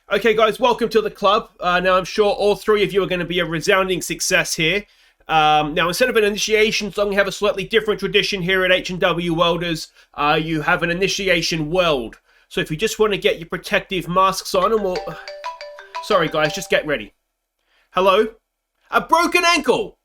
Okay, guys, welcome to the club. Now, I'm sure all three of you are going to be a resounding success here. Now, instead of an initiation song, we have a slightly different tradition here at H&W Welders. You have an initiation weld. So if you just want to get your protective masks on, and we'll... Sorry, guys, just get ready. Hello? A broken ankle!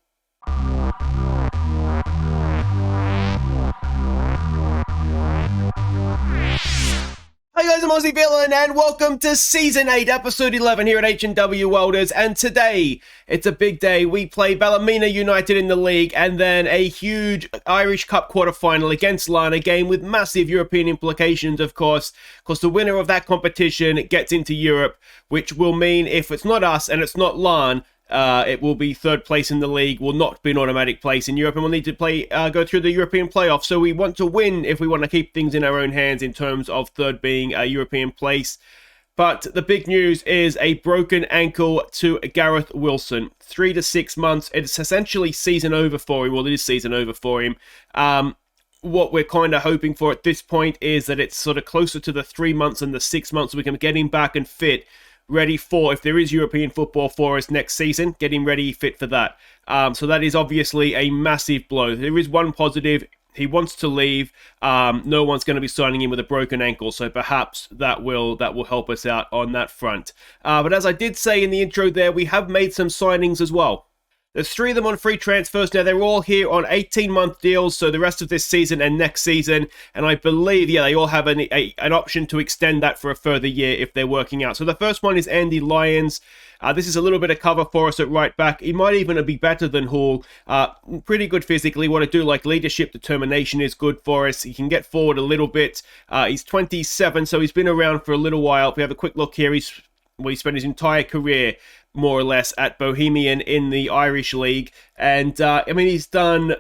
Hey guys, I'm Aussie Villain, and welcome to Season 8, Episode 11 here at H&W Welders. And today, it's a big day. We play Ballymena United in the league, and then a huge Irish Cup quarter-final against Larne, a game with massive European implications, of course, because the winner of that competition gets into Europe, which will mean if it's not us and it's not Larne, it will be third place in the league, will not be an automatic place in Europe, and we'll need to go through the European playoffs. So we want to win if we want to keep things in our own hands in terms of third being a European place. But the big news is a broken ankle to Gareth Wilson. 3 to 6 months. It's essentially season over for him. Well, it is season over for him. What we're kind of hoping for at this point is that it's sort of closer to the 3 months than the 6 months, so we can get him back and fit, ready for, if there is European football for us next season, get him ready, fit for that. So that is obviously a massive blow. There is one positive. He wants to leave. No one's going to be signing him with a broken ankle, so perhaps that will help us out on that front. But as I did say in the intro there, we have made some signings as well. There's 3 of them on free transfers. Now, they're all here on 18-month deals, so the rest of this season and next season. And I believe, they all have an option to extend that for a further year if they're working out. So the first one is Andy Lyons. This is a little bit of cover for us at right back. He might even be better than Hall. Pretty good physically. What I do like leadership, determination is good for us. He can get forward a little bit. He's 27, so he's been around for a little while. If we have a quick look here, he spent his entire career more or less at Bohemian in the Irish League, and he's done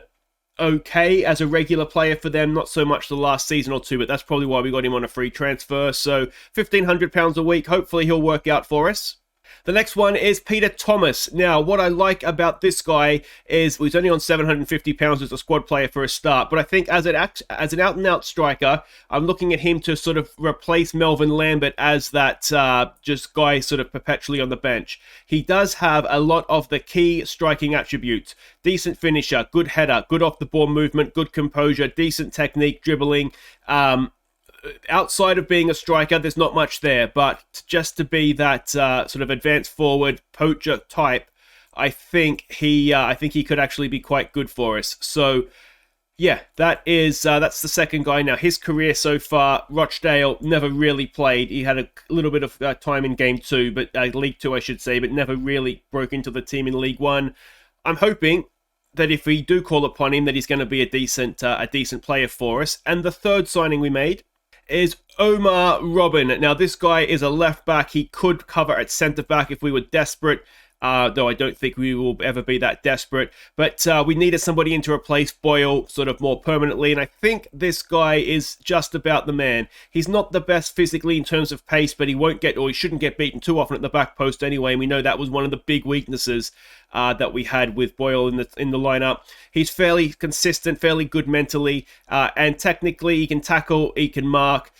okay as a regular player for them, not so much the last season or two, but that's probably why we got him on a free transfer. So £1,500 a week, hopefully he'll work out for us. The next one is Peter Thomas. Now, what I like about this guy is he's only on £750 as a squad player for a start, but I think as an out-and-out striker, I'm looking at him to sort of replace Melvin Lambert as that just guy sort of perpetually on the bench. He does have a lot of the key striking attributes. Decent finisher, good header, good off-the-ball movement, good composure, decent technique, dribbling. Outside of being a striker, there's not much there, but just to be that sort of advanced forward poacher type, I think he could actually be quite good for us. So yeah, that's the second guy. Now, his career so far, Rochdale never really played. He had a little bit of time in Game 2, but League 2 I should say, but never really broke into the team in League 1. I'm hoping that if we do call upon him, that he's going to be a decent player for us. And the third signing we made is Omar Robin. Now, this guy is a left back. He could cover at centre back if we were desperate, though I don't think we will ever be that desperate. But we needed somebody in to replace Boyle sort of more permanently, and I think this guy is just about the man. He's not the best physically in terms of pace, but he shouldn't get beaten too often at the back post anyway, and we know that was one of the big weaknesses that we had with Boyle in the lineup. He's fairly consistent, fairly good mentally, and technically he can tackle, he can mark,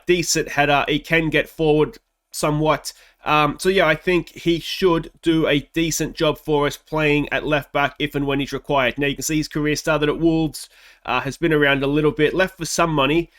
decent header, he can get forward somewhat. So yeah, I think he should do a decent job for us playing at left back if and when he's required. Now you can see his career started at Wolves, has been around a little bit, left for some money,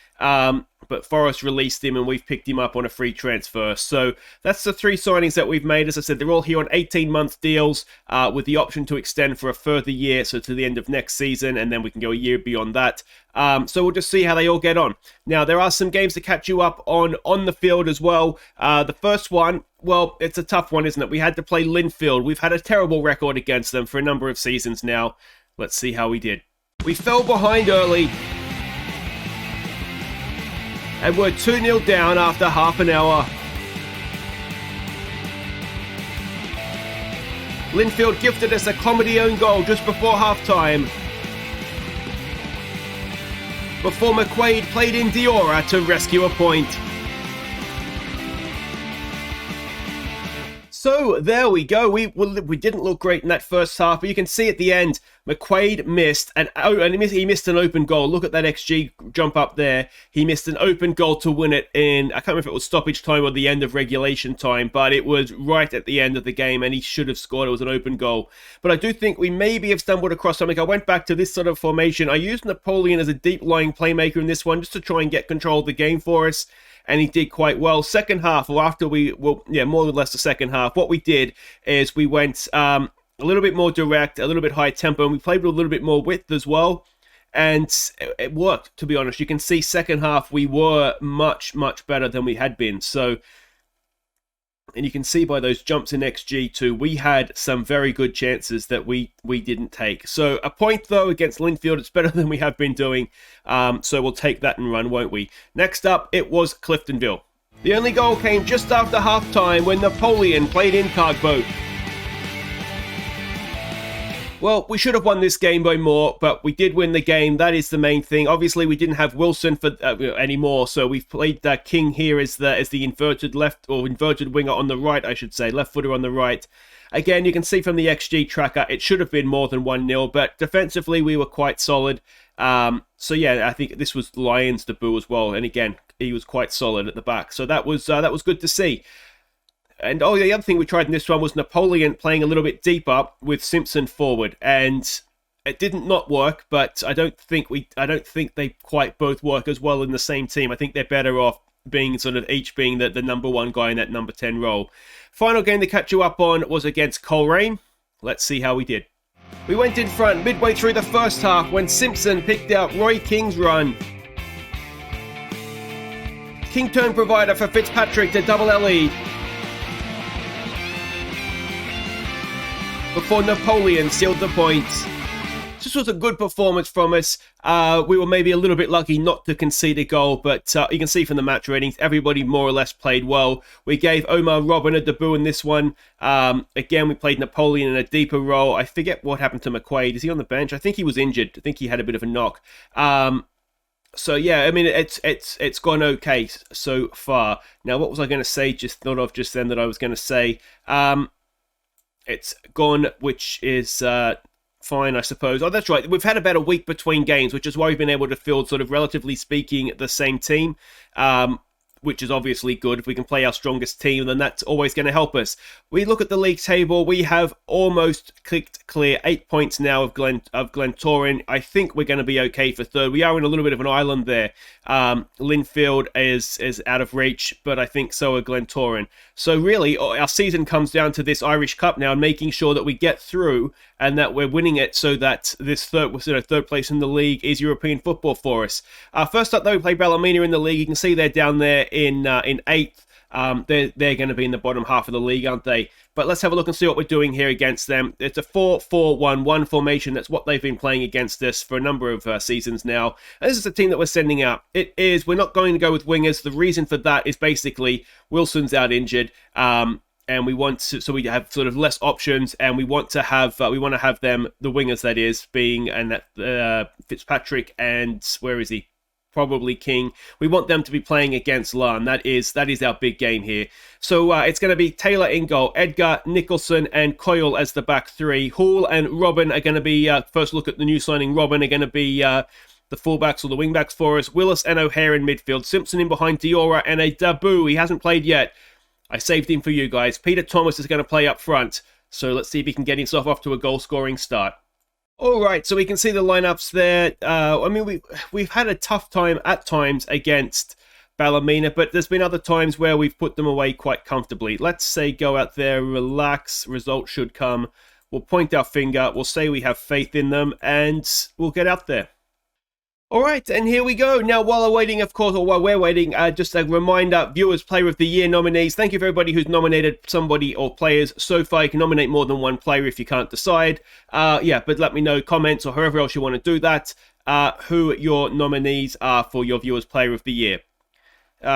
but Forest released him and we've picked him up on a free transfer. So that's the 3 signings that we've made. As I said, they're all here on 18-month deals with the option to extend for a further year, so to the end of next season, and then we can go a year beyond that. So we'll just see how they all get on. Now, there are some games to catch you up on the field as well. The first one, well, it's a tough one, isn't it? We had to play Linfield. We've had a terrible record against them for a number of seasons now. Let's see how we did. We fell behind early, and we're 2-0 down after half an hour. Linfield gifted us a comedy own goal just before half-time, before McQuaid played in Diora to rescue a point. So there we go. We didn't look great in that first half, but you can see at the end McQuaid missed, and he missed an open goal. Look at that XG jump up there. He missed an open goal to win it in, I can't remember if it was stoppage time or the end of regulation time, but it was right at the end of the game, and he should have scored. It was an open goal. But I do think we maybe have stumbled across something. I went back to this sort of formation. I used Napoleon as a deep-lying playmaker in this one, just to try and get control of the game for us, and he did quite well. Second half, or after more or less the second half, what we did is we went a little bit more direct, a little bit higher tempo, and we played with a little bit more width as well. And it worked, to be honest. You can see second half we were much, much better than we had been. So, and you can see by those jumps in XG too, we had some very good chances that we didn't take. So a point though against Linfield, it's better than we have been doing. So we'll take that and run, won't we? Next up, it was Cliftonville. The only goal came just after half-time when Napoleon played in Cargboat. Well, we should have won this game by more, but we did win the game. That is the main thing. Obviously, we didn't have Wilson for anymore, so we've played King here as the inverted left, or inverted winger on the right, I should say, left footer on the right. Again, you can see from the XG tracker, it should have been more than 1-0, but defensively, we were quite solid. So yeah, I think this was Lyon's debut as well, and again, he was quite solid at the back, so that was good to see. And the other thing we tried in this one was Napoleon playing a little bit deeper with Simpson forward, and it didn't not work. But I don't think they quite both work as well in the same team. I think they're better off being sort of each being the number one guy in that number 10 role. Final game to catch you up on was against Coleraine. Let's see how we did. We went in front midway through the first half when Simpson picked out Roy King's run. King turned provider for Fitzpatrick to double our lead, before Napoleon sealed the points. This was a good performance from us. We were maybe a little bit lucky not to concede a goal, but you can see from the match ratings, everybody more or less played well. We gave Omar Robin a debut in this one. Again, we played Napoleon in a deeper role. I forget what happened to McQuaid. Is he on the bench? I think he was injured. I think he had a bit of a knock. So yeah, I mean, it's gone okay so far. Now, what was I going to say? Just thought of just then that I was going to say. It's gone, which is fine, I suppose. Oh, that's right. We've had about a week between games, which is why we've been able to field, sort of relatively speaking, the same team, which is obviously good. If we can play our strongest team, then that's always going to help us. We look at the league table. We have almost clicked clear 8 points now of Glentoran. I think we're going to be okay for third. We are in a little bit of an island there. Linfield is out of reach, but I think so are Glentoran. So really, our season comes down to this Irish Cup now, and making sure that we get through and that we're winning it, so that this third place in the league is European football for us. First up, though, we play Ballymena in the league. You can see they're down there in 8th. They're going to be in the bottom half of the league, aren't they? But let's have a look and see what we're doing here against them. It's a 4-4-1-1 formation. That's what they've been playing against us for a number of seasons now. And this is the team that we're sending out. We're not going to go with wingers. The reason for that is basically Wilson's out injured. And we want to, so we have sort of less options, and we want to have them, the wingers that is, being, and that Fitzpatrick and where is he? Probably King. We want them to be playing against Larne. That is our big game here. So it's going to be Taylor in goal, Edgar, Nicholson, and Coyle as the back three. Hall and Robin are going to be, first look at the new signing, Robin are going to be the fullbacks or the wingbacks for us. Willis and O'Hare in midfield. Simpson in behind Diora, and a debut. He hasn't played yet. I saved him for you guys. Peter Thomas is going to play up front. So let's see if he can get himself off to a goal-scoring start. All right, so we can see the lineups there. I mean, we've had a tough time at times against Ballymena, but there's been other times where we've put them away quite comfortably. Let's say go out there, relax, results should come. We'll point our finger, we'll say we have faith in them, and we'll get out there. All right, and here we go. Now, while we're waiting, just a reminder, viewers, Player of the Year nominees. Thank you for everybody who's nominated somebody or players so far. You can nominate more than one player if you can't decide. But let me know, comments or however else you want to do that, who your nominees are for your viewers' Player of the Year.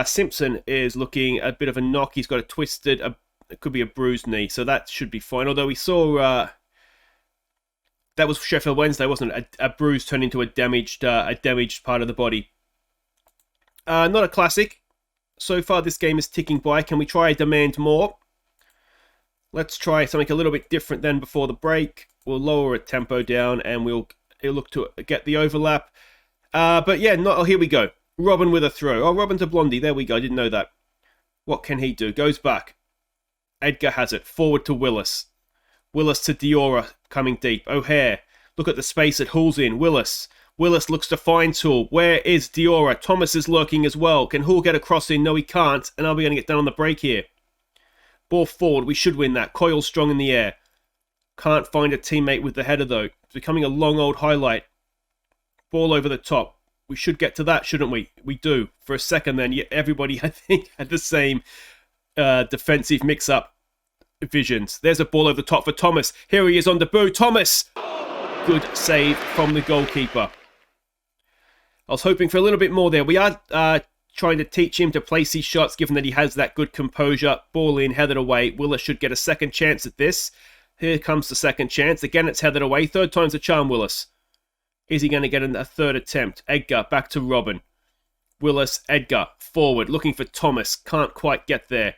Simpson is looking a bit of a knock. He's got a twisted, it could be a bruised knee, so that should be fine. Although we saw... that was Sheffield Wednesday, wasn't it? A bruise turned into a damaged part of the body. Not a classic. So far, this game is ticking by. Can we try Demand More? Let's try something a little bit different than before the break. We'll lower a tempo down and we'll look to get the overlap. But yeah, here we go. Robin with a throw. Oh, Robin to Blondie. There we go. I didn't know that. What can he do? Goes back. Edgar has it. Forward to Willis. Willis to Diora, coming deep. O'Hare. Look at the space it hauls in. Willis. Willis looks to find Hull. Where is Diora? Thomas is lurking as well. Can Hull get a cross in? No, he can't. And are we going to get down on the break here? Ball forward. We should win that. Coyle strong in the air. Can't find a teammate with the header, though. It's becoming a long old highlight. Ball over the top. We should get to that, shouldn't we? We do. For a second then, everybody, I think, had the same defensive mix-up visions. There's a ball over the top for Thomas. Here he is on debut. Thomas! Good save from the goalkeeper. I was hoping for a little bit more there. We are trying to teach him to place his shots, given that he has that good composure. Ball in, headed away. Willis should get a second chance at this. Here comes the second chance. Again, it's headed away. Third time's a charm, Willis. Is he going to get a third attempt? Edgar, back to Robin. Willis, Edgar, forward, looking for Thomas. Can't quite get there.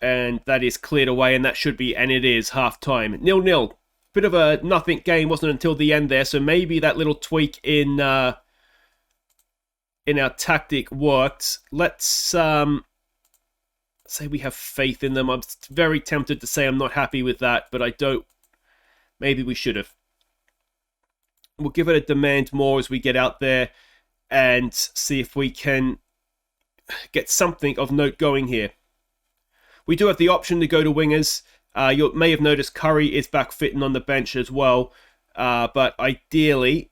And that is cleared away, and that should be, and it is, half-time. 0-0. Bit of a nothing game, wasn't until the end there, so maybe that little tweak in our tactic worked. Let's say we have faith in them. I'm very tempted to say I'm not happy with that, but I don't. Maybe we should have. We'll give it a demand more as we get out there and see if we can get something of note going here. We do have the option to go to wingers. You may have noticed Curry is back fitting on the bench as well. But ideally,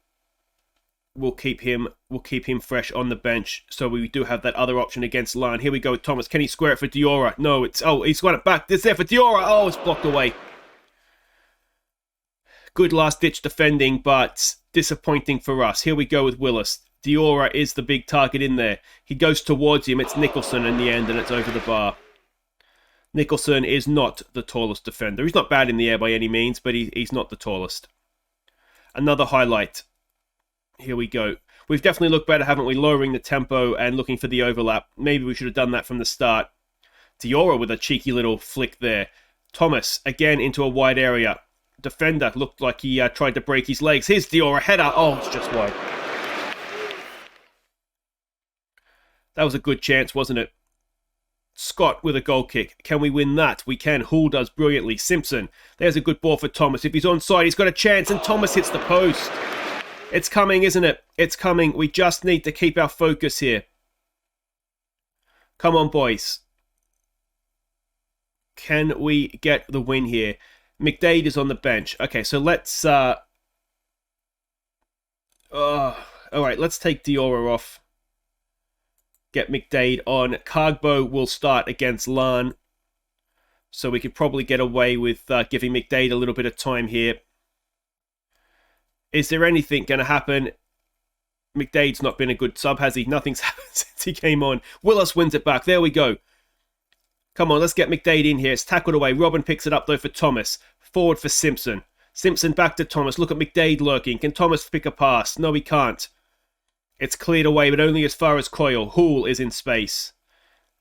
we'll keep him fresh on the bench. So we do have that other option against Larne. Here we go with Thomas. Can he square it for Diora? No, he's got it back. It's there for Diora. Oh, it's blocked away. Good last-ditch defending, but disappointing for us. Here we go with Willis. Diora is the big target in there. He goes towards him. It's Nicholson in the end, and it's over the bar. Nicholson is not the tallest defender. He's not bad in the air by any means, but he's not the tallest. Another highlight. Here we go. We've definitely looked better, haven't we? Lowering the tempo and looking for the overlap. Maybe we should have done that from the start. Diora with a cheeky little flick there. Thomas, again, into a wide area. Defender looked like he tried to break his legs. Here's Diora, header. Oh, it's just wide. That was a good chance, wasn't it? Scott with a goal kick. Can we win that? We can. Hull does brilliantly. Simpson. There's a good ball for Thomas. If he's onside, he's got a chance, and Thomas hits the post. It's coming, isn't it? It's coming. We just need to keep our focus here. Come on, boys. Can we get the win here? McDade is on the bench. Okay, so let's... all right, let's take Diora off. Get McDade on. Cargbo will start against Larne. So we could probably get away with giving McDade a little bit of time here. Is there anything going to happen? McDade's not been a good sub, has he? Nothing's happened since he came on. Willis wins it back. There we go. Come on, let's get McDade in here. It's tackled away. Robin picks it up, though, for Thomas. Forward for Simpson. Simpson back to Thomas. Look at McDade lurking. Can Thomas pick a pass? No, he can't. It's cleared away, but only as far as Coyle. Hull is in space.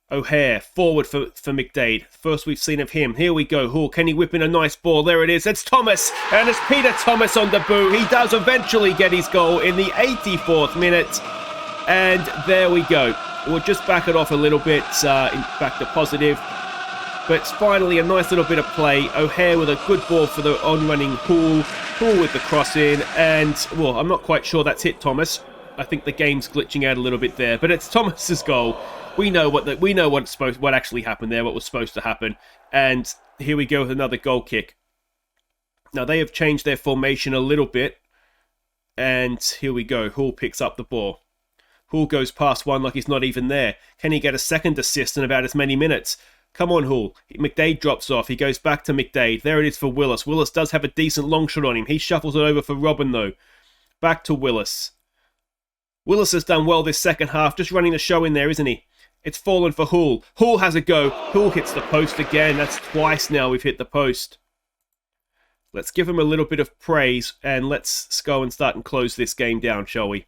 O'Hare, forward for McDade. First we've seen of him. Here we go. Hull, can he whip in a nice ball? There it is. It's Thomas. And it's Peter Thomas on debut. He does eventually get his goal in the 84th minute. And there we go. We'll just back it off a little bit, back to positive. But it's finally a nice little bit of play. O'Hare with a good ball for the on-running Hull. Hull with the cross in. And, well, I'm not quite sure that's hit Thomas. I think the game's glitching out a little bit there. But it's Thomas's goal. We know what actually happened there, what was supposed to happen. And here we go with another goal kick. Now, they have changed their formation a little bit. And here we go. Hull picks up the ball. Hull goes past one like he's not even there. Can he get a second assist in about as many minutes? Come on, Hull. McDade drops off. He goes back to McDade. There it is for Willis. Willis does have a decent long shot on him. He shuffles it over for Robin, though. Back to Willis. Willis has done well this second half. Just running the show in there, isn't he? It's fallen for Hull. Hull has a go. Hull hits the post again. That's twice now we've hit the post. Let's give him a little bit of praise. And let's go and start and close this game down, shall we?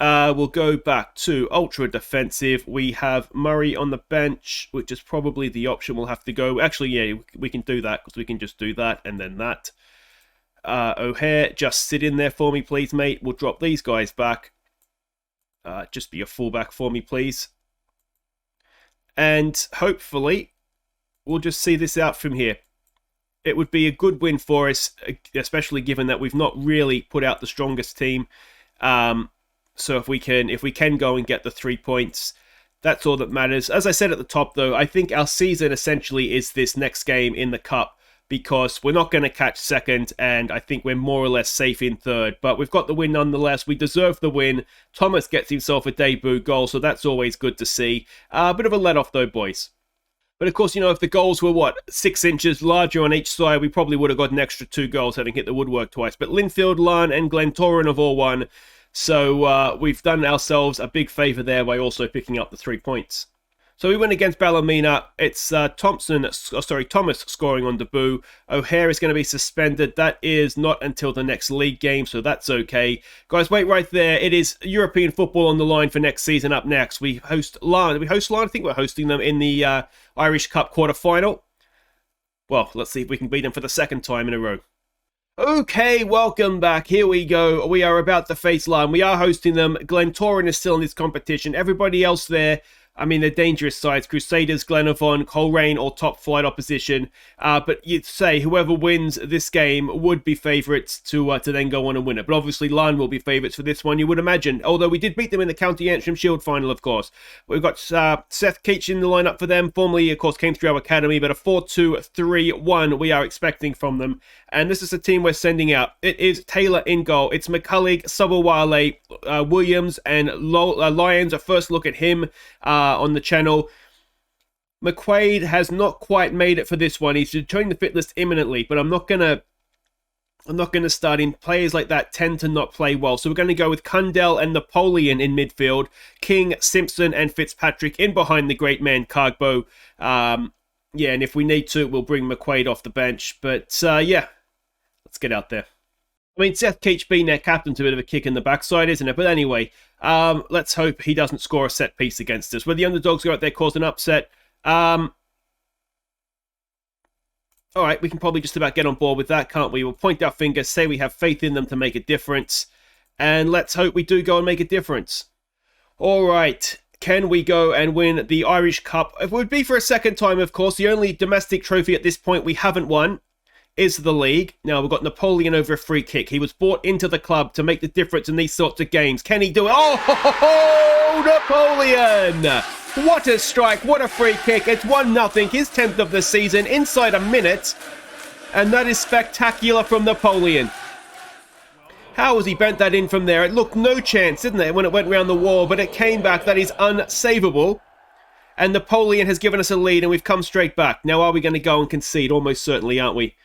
We'll go back to ultra defensive. We have Murray on the bench, which is probably the option we'll have to go. Actually, yeah, we can do that because we can just do that and then that. O'Hare, just sit in there for me, please, mate. We'll drop these guys back. Just be a fullback for me, please. And hopefully, we'll just see this out from here. It would be a good win for us, especially given that we've not really put out the strongest team. So if we can go and get the 3 points, that's all that matters. As I said at the top, though, I think our season essentially is this next game in the Cup, because we're not going to catch second, and I think we're more or less safe in third. But we've got the win nonetheless. We deserve the win. Thomas gets himself a debut goal, so that's always good to see. A bit of a let-off, though, boys. But of course, you know, if the goals were, 6 inches larger on each side, we probably would have got an extra 2 goals having hit the woodwork twice. But Linfield, Larne, and Glentoran have all won. So we've done ourselves a big favour there by also picking up the 3 points. So we win against Ballymena. It's Thomas scoring on debut. O'Hare is going to be suspended. That is not until the next league game, so that's okay. Guys, wait right there. It is European football on the line for next season. Up next, we host Larne. We host Larne. I think we're hosting them in the Irish Cup quarter-final. Well, let's see if we can beat them for the second time in a row. Okay, welcome back. Here we go. We are about to face Larne. We are hosting them. Glentoran is still in this competition. Everybody else there, I mean, they're dangerous sides. Crusaders, Glenavon, Coleraine, all top flight opposition. But you'd say whoever wins this game would be favourites to then go on and win it. But obviously, Larne will be favourites for this one, you would imagine. Although we did beat them in the County Antrim Shield final, of course. We've got Seth Keach in the lineup for them. Formerly, of course, came through our academy. But a 4-2-3-1 we are expecting from them. And this is the team we're sending out. It is Taylor in goal. It's McCullough, Subawale, Williams, and Lyons. A first look at him on the channel. McQuaid has not quite made it for this one. He's joining the fit list imminently, but I'm not gonna start him. Players like that tend to not play well. So we're going to go with Cundell and Napoleon in midfield. King, Simpson, and Fitzpatrick in behind the great man Cargbo. Yeah, and if we need to, we'll bring McQuaid off the bench. But yeah, let's get out there. I mean, Seth Keach being their captain's a bit of a kick in the backside, isn't it? But anyway, let's hope he doesn't score a set piece against us. Where the underdogs go out there, cause an upset. All right, we can probably just about get on board with that, can't we? We'll point our fingers, say we have faith in them to make a difference, and let's hope we do go and make a difference. All right, can we go and win the Irish Cup? It would be for a second time, of course. The only domestic trophy at this point we haven't won is the league. Now, we've got Napoleon over a free kick. He was brought into the club to make the difference in these sorts of games. Can he do it? Oh, Napoleon! What a strike, what a free kick. It's 1-0, his 10th of the season, inside a minute. And that is spectacular from Napoleon. How has he bent that in from there? It looked no chance, didn't it, when it went round the wall, but it came back. That is unsavable. And Napoleon has given us a lead, and we've come straight back. Now, are we going to go and concede? Almost certainly, aren't we?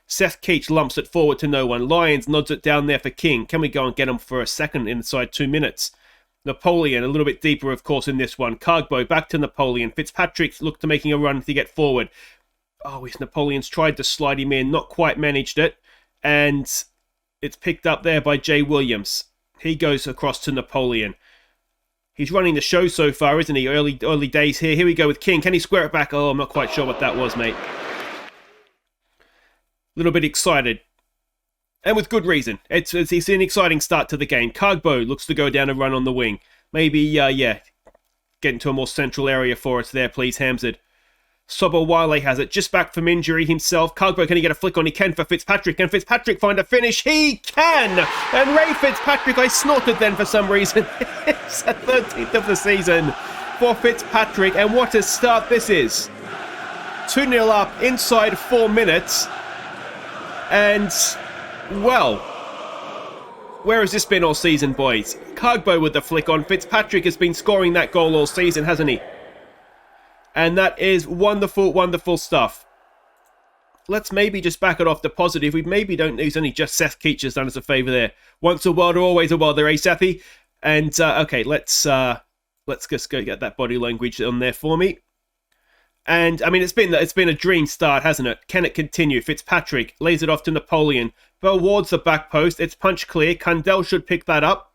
Seth Keach lumps it forward to no one. Lyons nods it down there for King. Can we go and get him for a second inside 2 minutes? Napoleon, a little bit deeper, of course, in this one. Cargbo, back to Napoleon. Fitzpatrick looked to making a run to get forward. Oh, Napoleon's tried to slide him in, not quite managed it. And it's picked up there by Jay Williams. He goes across to Napoleon. He's running the show so far, isn't he? Early days here. Here we go with King. Can he square it back? Oh, I'm not quite sure what that was, mate. A little bit excited. And with good reason. It's an exciting start to the game. Cargbo looks to go down and run on the wing. Maybe, yeah, get into a more central area for us there, please, Hamzard. Sobowale has it, just back from injury himself. Cargbo, can he get a flick on? He can for Fitzpatrick. Can Fitzpatrick find a finish? He can! And Ray Fitzpatrick, I snorted then for some reason. It's the 13th of the season for Fitzpatrick. And what a start this is. 2-0 up inside 4 minutes. And, well, where has this been all season, boys? Cargbo with the flick on. Fitzpatrick has been scoring that goal all season, hasn't he? And that is wonderful, wonderful stuff. Let's maybe just back it off the positive. We maybe don't use only just Seth Keach has done us a favour there. Once a welder, always a welder, eh, Sethy? And, okay, let's just go get that body language on there for me. And, I mean, it's been a dream start, hasn't it? Can it continue? Fitzpatrick lays it off to Napoleon. Bell wards the back post. It's punch clear. Cundell should pick that up.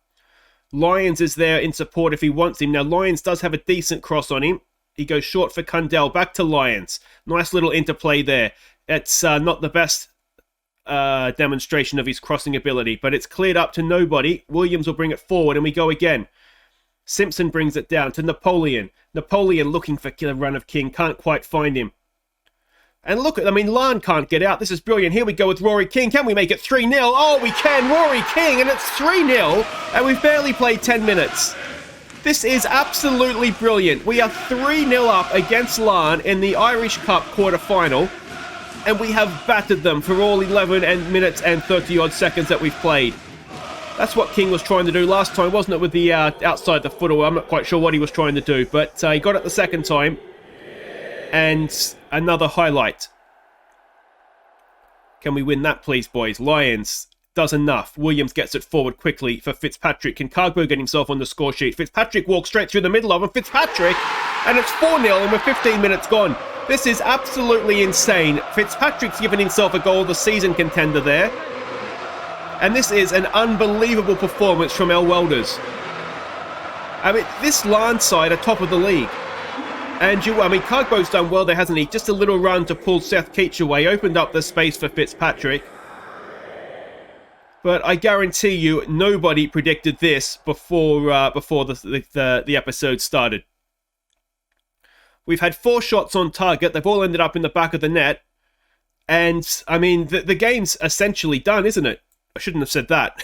Lyons is there in support if he wants him. Now, Lyons does have a decent cross on him. He goes short for Cundell. Back to Lyons. Nice little interplay there. It's not the best demonstration of his crossing ability, but it's cleared up to nobody. Williams will bring it forward, and we go again. Simpson brings it down to Napoleon. Napoleon looking for a run of king, can't quite find him. And look, Larne can't get out. This is brilliant. Here we go with Rory King. Can we make it 3-0? Oh, we can. Rory King, and it's 3-0, and we've barely played 10 minutes. This is absolutely brilliant. We are 3-0 up against Larne in the Irish Cup quarter-final, and we have battered them for all 11 minutes and 30-odd seconds that we've played. That's what King was trying to do last time, wasn't it, with the outside the foot? I'm not quite sure what he was trying to do, but he got it the second time. And another highlight. Can we win that, please, boys? Lions does enough. Williams gets it forward quickly for Fitzpatrick. Can Cargbo get himself on the score sheet? Fitzpatrick walks straight through the middle of him. Fitzpatrick, and it's 4-0, and we're 15 minutes gone. This is absolutely insane. Fitzpatrick's given himself a goal of the season contender there. And this is an unbelievable performance from our Welders. This Larne side are top of the league. And Cargbo's done well there, hasn't he? Just a little run to pull Seth Keach away, opened up the space for Fitzpatrick. But I guarantee you, nobody predicted this before the episode started. We've had 4 shots on target. They've all ended up in the back of the net. And, the game's essentially done, isn't it? I shouldn't have said that.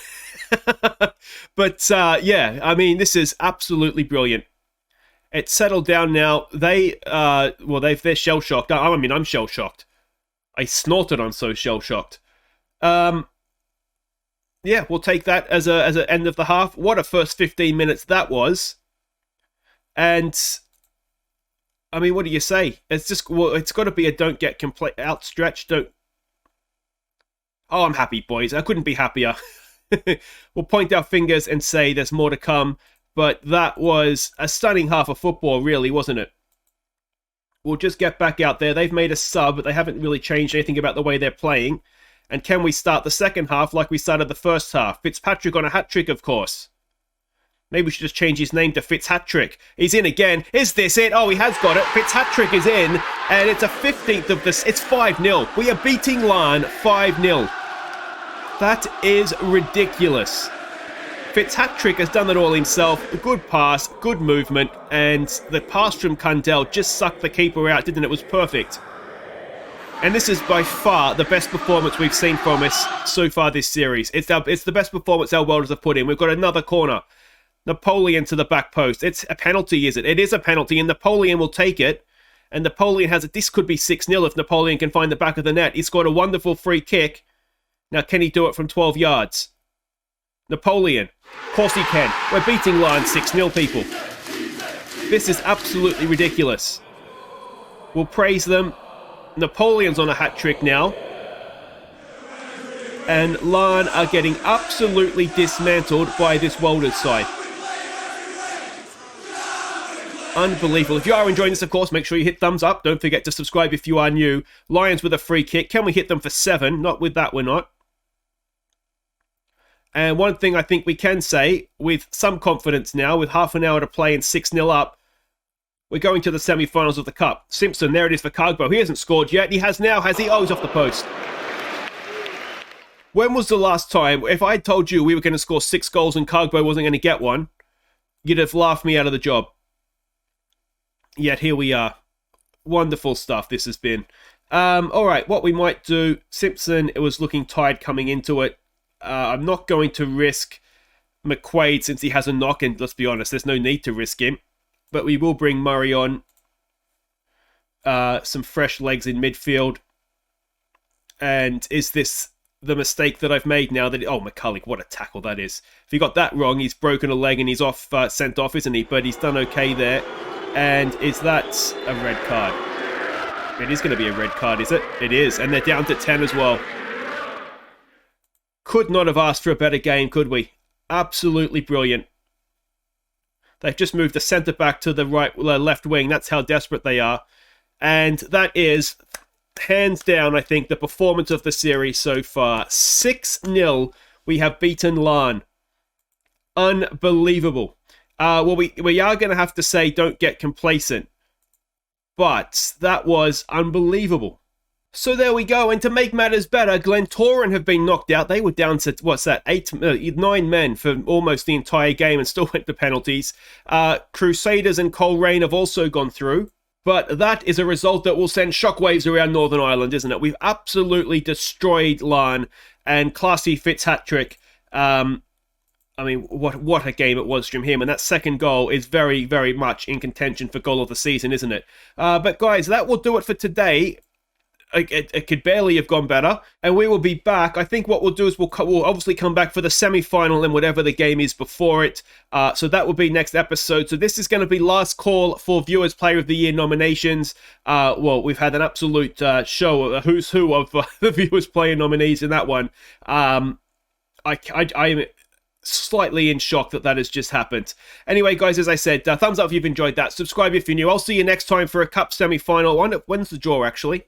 But, this is absolutely brilliant. It's settled down now. They're shell-shocked. I'm shell-shocked. I snorted, I'm so shell-shocked. We'll take that as an end of the half. What a first 15 minutes that was. And, what do you say? It's got to be a don't get outstretched, don't... Oh, I'm happy, boys. I couldn't be happier. We'll point our fingers and say there's more to come. But that was a stunning half of football, really, wasn't it? We'll just get back out there. They've made a sub, but they haven't really changed anything about the way they're playing. And can we start the second half like we started the first half? Fitzpatrick on a hat-trick, of course. Maybe we should just change his name to Fitz-Hat-Trick. He's in again. Is this it? Oh, he has got it. Fitz-Hat-Trick is in. And it's a 15th of this. It's 5-0. We are beating Larne 5-0. That is ridiculous. Fitz-Hat-Trick has done it all himself. A good pass, good movement, and the pass from Kundell just sucked the keeper out, didn't it? It was perfect. And this is by far the best performance we've seen from us so far this series. It's the best performance our Welders have put in. We've got another corner. Napoleon to the back post. It's a penalty, is it? It is a penalty, and Napoleon will take it. And Napoleon has it. This could be 6-0 if Napoleon can find the back of the net. He's got a wonderful free kick. Now, can he do it from 12 yards? Napoleon. Of course he can. We're beating Larne 6-0, people. This is absolutely ridiculous. We'll praise them. Napoleon's on a hat-trick now. And Larne are getting absolutely dismantled by this Welders side. Unbelievable. If you are enjoying this, of course, make sure you hit thumbs up. Don't forget to subscribe if you are new. Lions with a free kick. Can we hit them for 7? Not with that, we're not. And one thing I think we can say, with some confidence now, with half an hour to play and 6-0 up, we're going to the semi-finals of the Cup. Simpson, there it is for Cargbo. He hasn't scored yet. He has now, has he? Oh, he's off the post. When was the last time, if I had told you we were going to score 6 goals and Cargbo wasn't going to get one, you'd have laughed me out of the job. Yet here we are. Wonderful stuff this has been. All right, what we might do, Simpson, it was looking tired coming into it. I'm not going to risk McQuaid since he has a knock, and let's be honest, there's no need to risk him. But we will bring Murray on. Some fresh legs in midfield. And is this the mistake that I've made now? Oh, McCulloch, what a tackle that is. If he got that wrong, he's broken a leg and he's off, sent off, isn't he? But he's done okay there. And is that a red card? It is going to be a red card, is it? It is. And they're down to 10 as well. Could not have asked for a better game, could we? Absolutely brilliant. They've just moved the centre-back to the left wing. That's how desperate they are. And that is, hands down, I think, the performance of the series so far. 6-0, we have beaten Larne. Unbelievable. Well, we are going to have to say don't get complacent. But that was unbelievable. So there we go, and to make matters better, Glentoran have been knocked out. They were down to, what's that, 9 men for almost the entire game and still went to penalties. Crusaders and Coleraine have also gone through, but that is a result that will send shockwaves around Northern Ireland, isn't it? We've absolutely destroyed Larne, and Classy Fitz hat-trick. I mean, what a game it was from him, and that second goal is very, very much in contention for goal of the season, isn't it? But guys, that will do it for today. It could barely have gone better, and we will be back. I think what we'll do is we'll obviously come back for the semi-final and whatever the game is before it. So that will be next episode. So this is going to be last call for Viewers Player of the Year nominations. Well, we've had an absolute show, a who's who of the Viewers Player nominees in that one. I'm slightly in shock that has just happened. Anyway, guys, as I said, thumbs up if you've enjoyed that. Subscribe if you're new. I'll see you next time for a Cup semi-final. When's the draw, actually?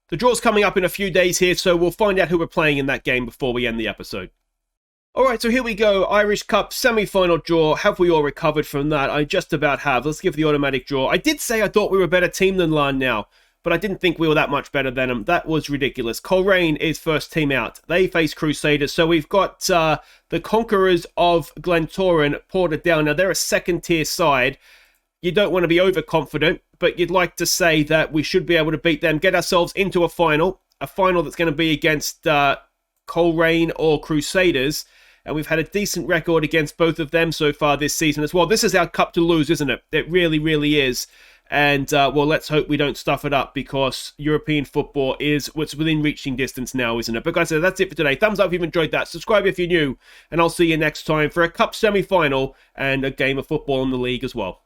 The draw's coming up in a few days here, so we'll find out who we're playing in that game before we end the episode. Alright, so here we go. Irish Cup semi-final draw. Have we all recovered from that? I just about have. Let's give the automatic draw. I did say I thought we were a better team than Larne now, but I didn't think we were that much better than them. That was ridiculous. Coleraine is first team out. They face Crusaders, so we've got the Conquerors of Glentoran, Portadown. Now, they're a second-tier side. You don't want to be overconfident, but you'd like to say that we should be able to beat them, get ourselves into a final that's going to be against Coleraine or Crusaders, and we've had a decent record against both of them so far this season as well. This is our cup to lose, isn't it? It really, really is. And, well, let's hope we don't stuff it up, because European football is what's within reaching distance now, isn't it? But guys, that's it for today. Thumbs up if you've enjoyed that. Subscribe if you're new, and I'll see you next time for a cup semi-final and a game of football in the league as well.